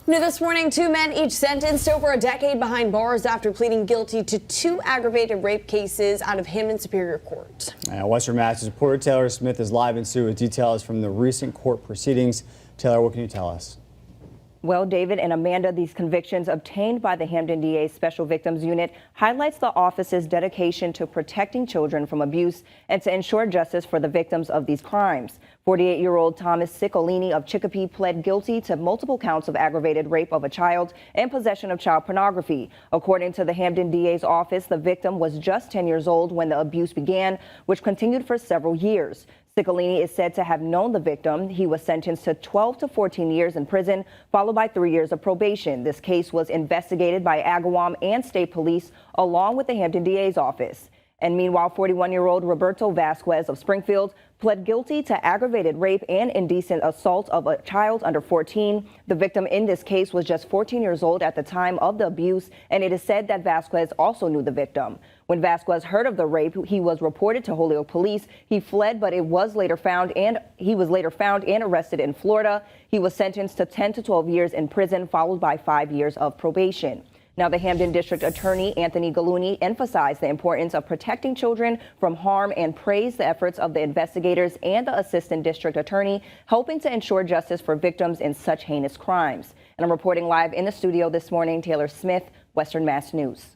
New this morning, two men each sentenced over a decade behind bars after pleading guilty to two aggravated rape cases out of Hampton Superior Court. Western Mass's reporter Taylor Smith is live in studio with details from the recent court proceedings. Taylor, what can you tell us? Well, David and Amanda, these convictions obtained by the Hampton DA's Special Victims Unit highlights the office's dedication to protecting children from abuse and to ensure justice for the victims of these crimes. 48-year-old Thomas Ciccolini of Chicopee pled guilty to multiple counts of aggravated rape of a child and possession of child pornography. According to the Hampton DA's office, the victim was just 10 years old when the abuse began, which continued for several years. Ciccolini is said to have known the victim. He was sentenced to 12 to 14 years in prison, followed by 3 years of probation. This case was investigated by Agawam and state police, along with the Hampton DA's office. And meanwhile, 41-year-old Roberto Vasquez of Springfield pled guilty to aggravated rape and indecent assault of a child under 14. The victim in this case was just 14 years old at the time of the abuse, and it is said that Vasquez also knew the victim. When Vasquez heard of the rape, he was reported to Holyoke police. He fled, but he was later found and arrested in Florida. He was sentenced to 10 to 12 years in prison, followed by 5 years of probation. Now, the Hampton District Attorney Anthony Gallooni emphasized the importance of protecting children from harm and praised the efforts of the investigators and the Assistant District Attorney helping to ensure justice for victims in such heinous crimes. And I'm reporting live in the studio this morning, Taylor Smith, Western Mass News.